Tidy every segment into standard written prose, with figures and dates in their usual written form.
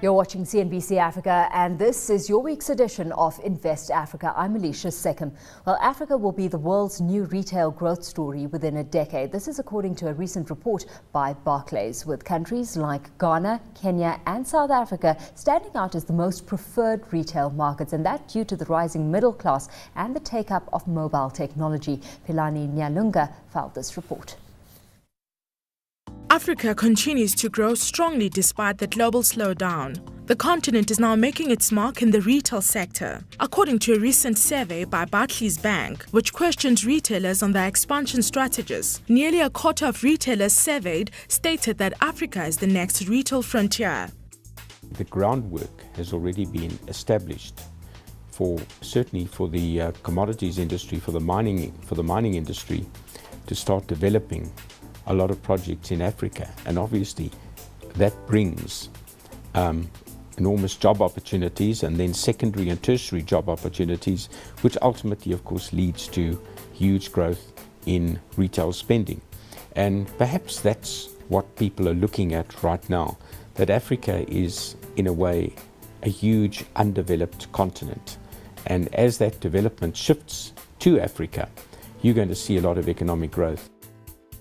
You're watching CNBC Africa, and this is your week's edition of Invest Africa. I'm Alicia Seckham. Well, Africa will be the world's new retail growth story within a decade. This is according to a recent report by Barclays, with countries like Ghana, Kenya and South Africa standing out as the most preferred retail markets, and that due to the rising middle class and the take-up of mobile technology. Philani Nyalunga filed this report. Africa continues to grow strongly despite the global slowdown. The continent is now making its mark in the retail sector. According to a recent survey by Barclays Bank, which questioned retailers on their expansion strategies, nearly a quarter of retailers surveyed stated that Africa is the next retail frontier. The groundwork has already been established certainly for the commodities industry, for the mining industry to start developing a lot of projects in Africa, and obviously that brings enormous job opportunities and then secondary and tertiary job opportunities, which ultimately of course leads to huge growth in retail spending. And perhaps that's what people are looking at right now, that Africa is in a way a huge undeveloped continent, and as that development shifts to Africa, you're going to see a lot of economic growth.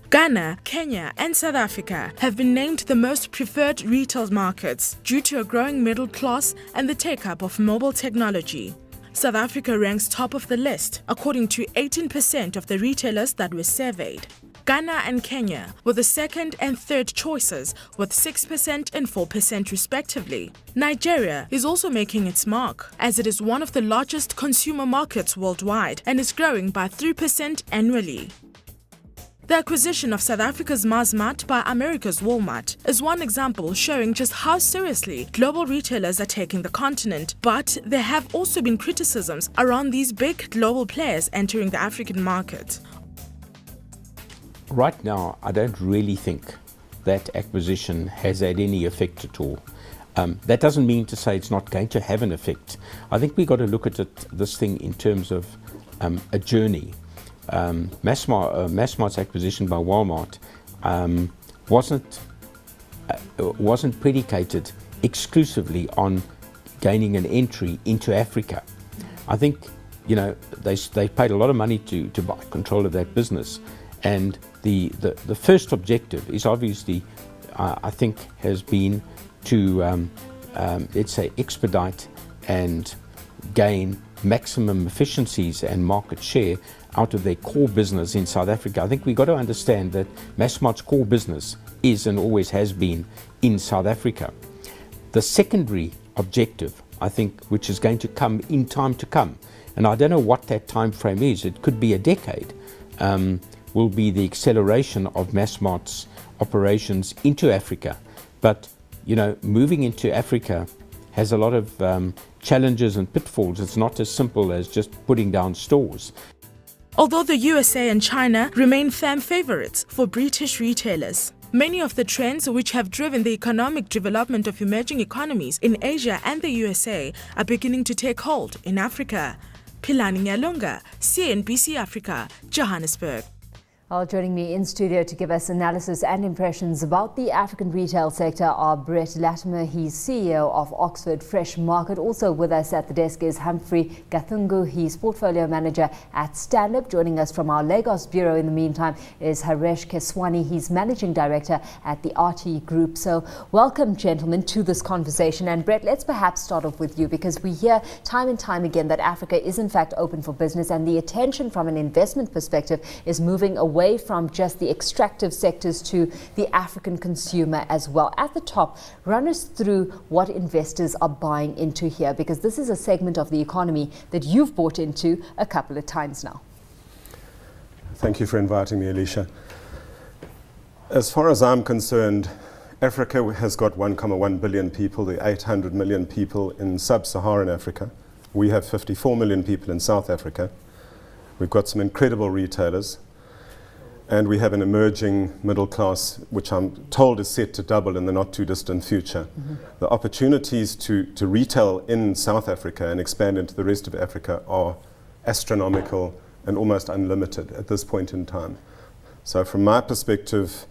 Ghana, Kenya and South Africa have been named the most preferred retail markets due to a growing middle class and the take-up of mobile technology. South Africa ranks top of the list, according to 18% of the retailers that were surveyed. Ghana and Kenya were the second and third choices, with 6% and 4% respectively. Nigeria is also making its mark, as it is one of the largest consumer markets worldwide and is growing by 3% annually. The acquisition of South Africa's Massmart by America's Walmart is one example showing just how seriously global retailers are taking the continent, but there have also been criticisms around these big global players entering the African market. Right now, I don't really think that acquisition has had any effect at all. That doesn't mean to say it's not going to have an effect. I think we've got to look at this thing in terms of a journey. Massmart's acquisition by Walmart wasn't predicated exclusively on gaining an entry into Africa. I think, you know, they paid a lot of money to buy control of that business, and the first objective is obviously, I think, has been to let's say expedite and gain maximum efficiencies and market share out of their core business in South Africa. I think we've got to understand that Massmart's core business is and always has been in South Africa. The secondary objective, I think, which is going to come in time to come, and I don't know what that time frame is, it could be a decade, will be the acceleration of Massmart's operations into Africa. But, you know, moving into Africa has a lot of challenges and pitfalls. It's not as simple as just putting down stores. Although the USA and China remain firm favorites for British retailers, many of the trends which have driven the economic development of emerging economies in Asia and the USA are beginning to take hold in Africa. Philani Nyalunga, CNBC Africa, Johannesburg. Well, joining me in studio to give us analysis and impressions about the African retail sector are Brett Latimer. He's CEO of Oxford Fresh Market. Also with us at the desk is Humphrey Gathungu. He's portfolio manager at Stanlib. Joining us from our Lagos bureau in the meantime is Haresh Keswani. He's managing director at the Artee Group. So welcome, gentlemen, to this conversation. And Brett, let's perhaps start off with you, because we hear time and time again that Africa is in fact open for business, and the attention from an investment perspective is moving away from just the extractive sectors to the African consumer as well. At the top, run us through what investors are buying into here, because this is a segment of the economy that you've bought into a couple of times now. Thank you for inviting me, Alicia. As far as I'm concerned, Africa has got 1.1 billion people, the 800 million people in sub-Saharan Africa. We have 54 million people in South Africa. We've got some incredible retailers, and we have an emerging middle class, which I'm told is set to double in the not too distant future. Mm-hmm. The opportunities to retail in South Africa and expand into the rest of Africa are astronomical and almost unlimited at this point in time. So from my perspective,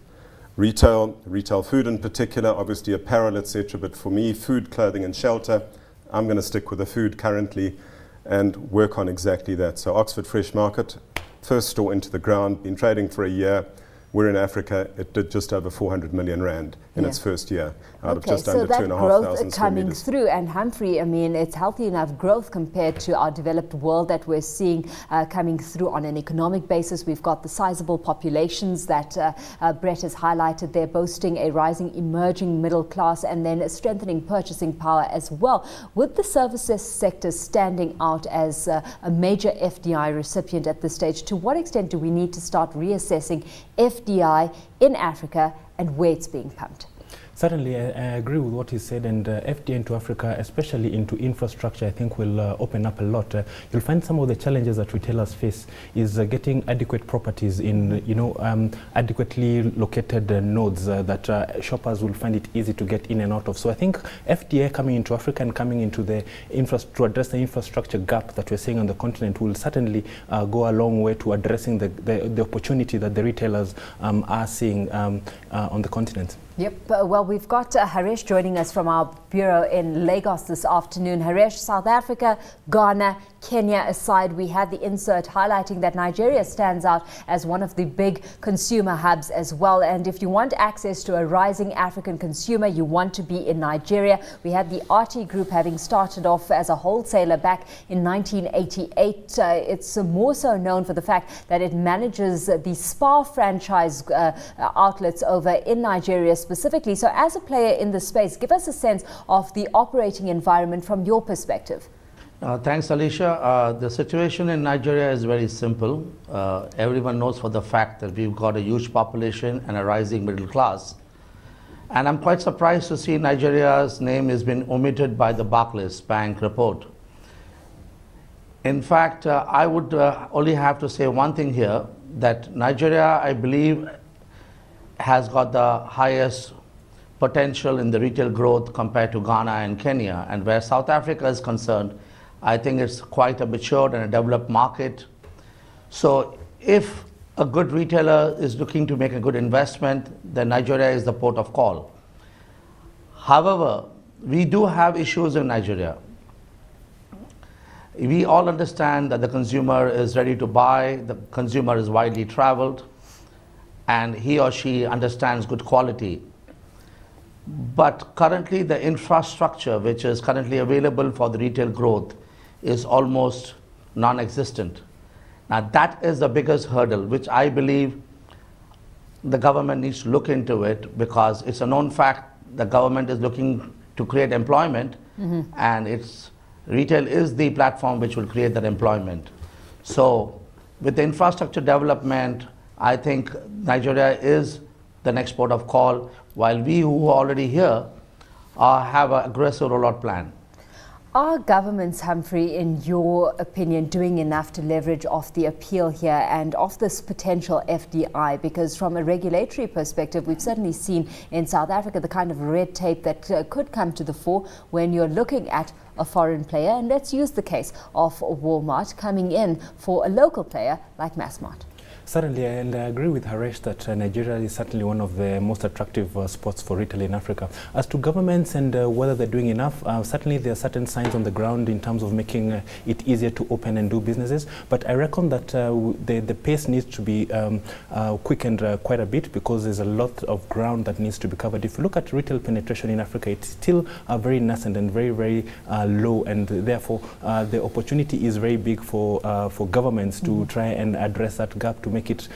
retail food in particular, obviously apparel, etc. But for me, food, clothing and shelter, I'm going to stick with the food currently and work on exactly that. So Oxford Fresh Market, first store into the ground, been trading for a year. We're in Africa. It did just over 400 million rand in its first year, out of just under 2,500 square coming meters. through, and Humphrey, I mean, it's healthy enough growth compared to our developed world that we're seeing coming through on an economic basis. We've got the sizable populations that Brett has highlighted there, boasting a rising emerging middle class and then a strengthening purchasing power as well. With the services sector standing out as a major FDI recipient at this stage, to what extent do we need to start reassessing FDI in Africa and where it's being pumped? Certainly, I agree with what he said, and FDI into Africa, especially into infrastructure, I think will open up a lot. You'll find some of the challenges that retailers face is getting adequate properties in, adequately located nodes that shoppers will find it easy to get in and out of. So I think FDI coming into Africa and coming into the to address the infrastructure gap that we're seeing on the continent will certainly go a long way to addressing the opportunity that the retailers are seeing on the continent. Yep. Well, we've got Haresh joining us from our bureau in Lagos this afternoon. Haresh, South Africa, Ghana, Kenya aside, we had the insert highlighting that Nigeria stands out as one of the big consumer hubs as well. And if you want access to a rising African consumer, you want to be in Nigeria. We had the Artee Group having started off as a wholesaler back in 1988. It's more so known for the fact that it manages the Spar franchise outlets over in Nigeria specifically. So as a player in the space, give us a sense of the operating environment from your perspective. Thanks, Alicia. The situation in Nigeria is very simple. Everyone knows for the fact that we've got a huge population and a rising middle class. And I'm quite surprised to see Nigeria's name has been omitted by the Barclays Bank report. In fact, I would only have to say one thing here, that Nigeria, I believe, has got the highest potential in the retail growth compared to Ghana and Kenya. And where South Africa is concerned, I think it's quite a matured and a developed market. So if a good retailer is looking to make a good investment, then Nigeria is the port of call. However, we do have issues in Nigeria. We all understand that the consumer is ready to buy, the consumer is widely traveled, and he or she understands good quality. But currently the infrastructure which is currently available for the retail growth is almost non-existent. Now that is the biggest hurdle, which I believe the government needs to look into it, because it's a known fact the government is looking to create employment, and retail is the platform which will create that employment. So with the infrastructure development, I think Nigeria is the next port of call, while we who are already here have an aggressive rollout plan. Are governments, Humphrey, in your opinion, doing enough to leverage off the appeal here and off this potential FDI? Because from a regulatory perspective, we've certainly seen in South Africa the kind of red tape that could come to the fore when you're looking at a foreign player. And let's use the case of Walmart coming in for a local player like Massmart. Certainly, and I agree with Haresh that Nigeria is certainly one of the most attractive spots for retail in Africa. As to governments and whether they're doing enough, certainly there are certain signs on the ground in terms of making it easier to open and do businesses. But I reckon that the pace needs to be quickened quite a bit, because there's a lot of ground that needs to be covered. If you look at retail penetration in Africa, it's still very nascent and very, very low, and therefore the opportunity is very big for governments to try and address that gap, to make it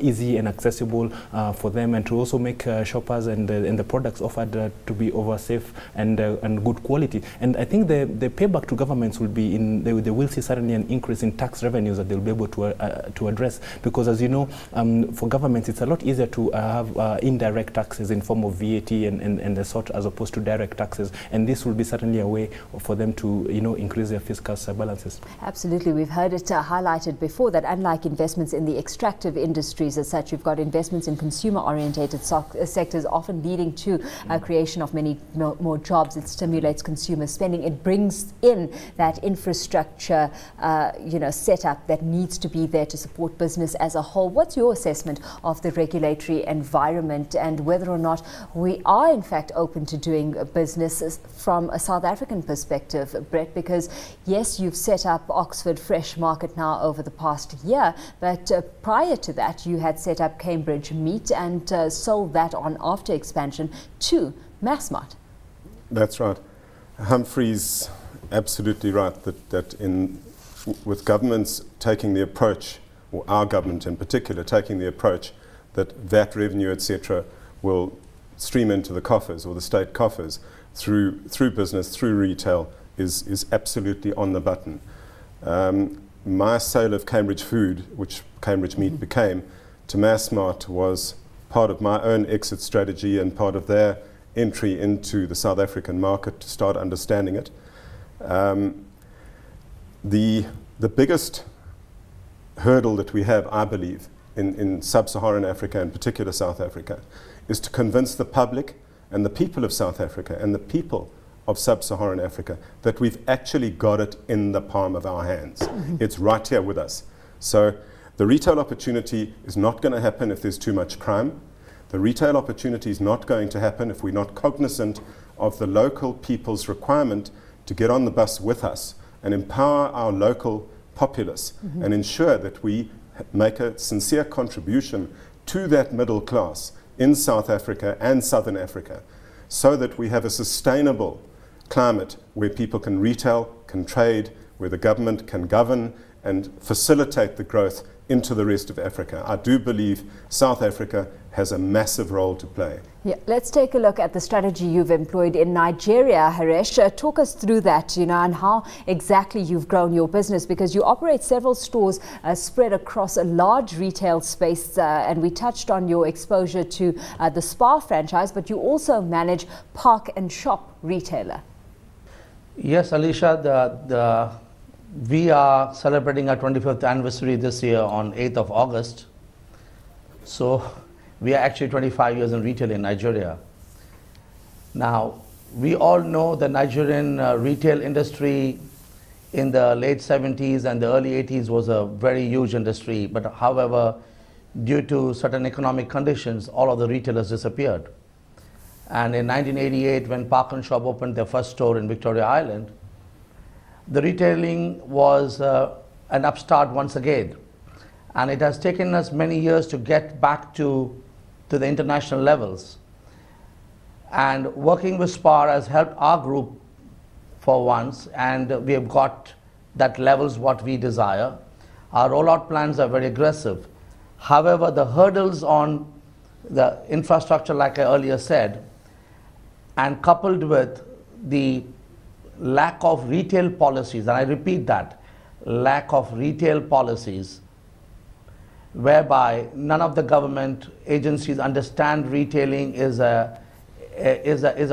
easy and accessible for them, and to also make shoppers and the products offered to be safe and good quality. And I think the payback to governments will be they will see certainly an increase in tax revenues that they'll be able to address, because as you know, for governments it's a lot easier to have indirect taxes in form of VAT and the sort, as opposed to direct taxes, and this will be certainly a way for them to increase their fiscal balances. Absolutely. We've heard it highlighted before that unlike investments in the extreme extractive industries as such. You've got investments in consumer-orientated sectors, often leading to creation of many more jobs. It stimulates consumer spending. It brings in that infrastructure, setup that needs to be there to support business as a whole. What's your assessment of the regulatory environment and whether or not we are in fact open to doing business from a South African perspective, Brett? Because yes, you've set up Oxford Fresh Market now over the past year, but prior to that you had set up Cambridge Meat and sold that on after expansion to Massmart. That's right. Humphrey's absolutely right that with governments taking the approach, or our government in particular taking the approach that VAT revenue, etc., will stream into the coffers or the state coffers through business, through retail, is absolutely on the button. My sale of Cambridge Food, which Cambridge Meat became, to Massmart was part of my own exit strategy and part of their entry into the South African market to start understanding it. The biggest hurdle that we have, I believe, in sub-Saharan Africa, in particular South Africa, is to convince the public and the people of South Africa and the people of sub-Saharan Africa that we've actually got it in the palm of our hands. It's right here with us. So the retail opportunity is not going to happen if there's too much crime. The retail opportunity is not going to happen if we're not cognizant of the local people's requirement to get on the bus with us and empower our local populace and ensure that we make a sincere contribution to that middle class in South Africa and Southern Africa, so that we have a sustainable climate where people can retail, can trade, where the government can govern and facilitate the growth into the rest of Africa. I do believe South Africa has a massive role to play. Yeah, let's take a look at the strategy you've employed in Nigeria, Haresh. Talk us through that, and how exactly you've grown your business, because you operate several stores spread across a large retail space, and we touched on your exposure to the Spar franchise, but you also manage Park and Shop retailer. Yes, Alicia, we are celebrating our 25th anniversary this year on 8th of August. So we are actually 25 years in retail in Nigeria. Now, we all know the Nigerian retail industry in the late 70s and the early 80s was a very huge industry. But however, due to certain economic conditions, all of the retailers disappeared. And in 1988, when Park and Shop opened their first store in Victoria Island, the retailing was an upstart once again. And it has taken us many years to get back to the international levels. And working with Spar has helped our group for once, and we have got that levels what we desire. Our rollout plans are very aggressive. However, the hurdles on the infrastructure, like I earlier said, and coupled with the lack of retail policies, and I repeat that, lack of retail policies, whereby none of the government agencies understand retailing is a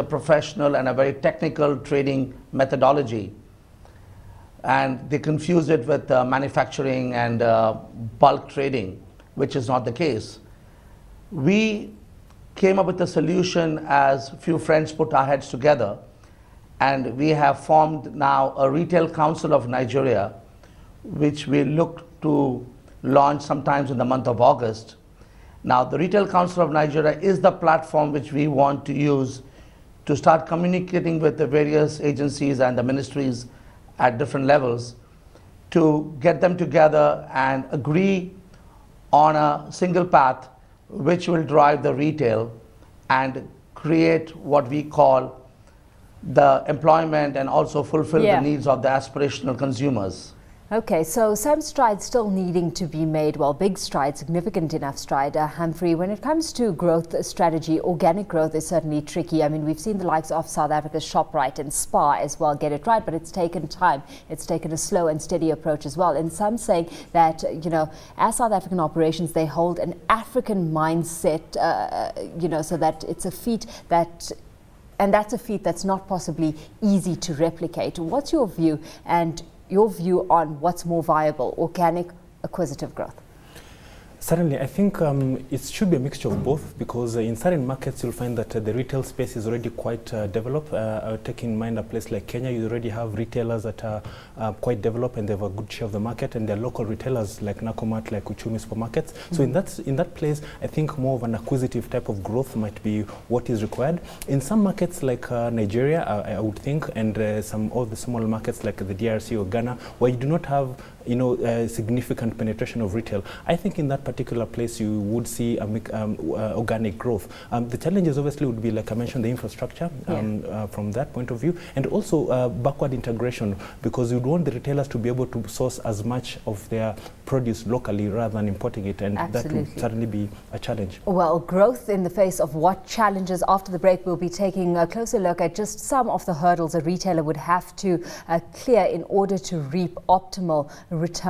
professional and a very technical trading methodology, and they confuse it with manufacturing and bulk trading, which is not the case. We came up with a solution as few friends put our heads together, and we have formed now a Retail Council of Nigeria, which we look to launch sometimes in the month of August. Now, the Retail Council of Nigeria is the platform which we want to use to start communicating with the various agencies and the ministries at different levels to get them together and agree on a single path which will drive the retail and create what we call the employment and also fulfill the needs of the aspirational consumers. Okay, so some strides still needing to be made. Well, big stride, significant enough stride. Humphrey, when it comes to growth strategy, organic growth is certainly tricky. I mean, we've seen the likes of South Africa's ShopRite and Spar as well get it right, but it's taken time. It's taken a slow and steady approach as well. And some saying that, as South African operations, they hold an African mindset, so that it's a feat that... And that's a feat that's not possibly easy to replicate. What's your view and your view on what's more viable, organic, acquisitive growth? Certainly, I think it should be a mixture of both, because in certain markets you'll find that the retail space is already quite developed. Taking in mind a place like Kenya, you already have retailers that are quite developed and they have a good share of the market, and there are local retailers like Nakumatt, like Uchumi supermarkets. So in that place, I think more of an acquisitive type of growth might be what is required. In some markets like Nigeria, I would think, and some of the small markets like the DRC or Ghana, where you do not have significant penetration of retail, I think in that particular place you would see organic growth. The challenges obviously would be, like I mentioned, the infrastructure from that point of view, and also backward integration, because you'd want the retailers to be able to source as much of their produce locally rather than importing it, and Absolutely. that would certainly be a challenge. Well, growth in the face of what challenges? After the break, we'll be taking a closer look at just some of the hurdles a retailer would have to clear in order to reap optimal return.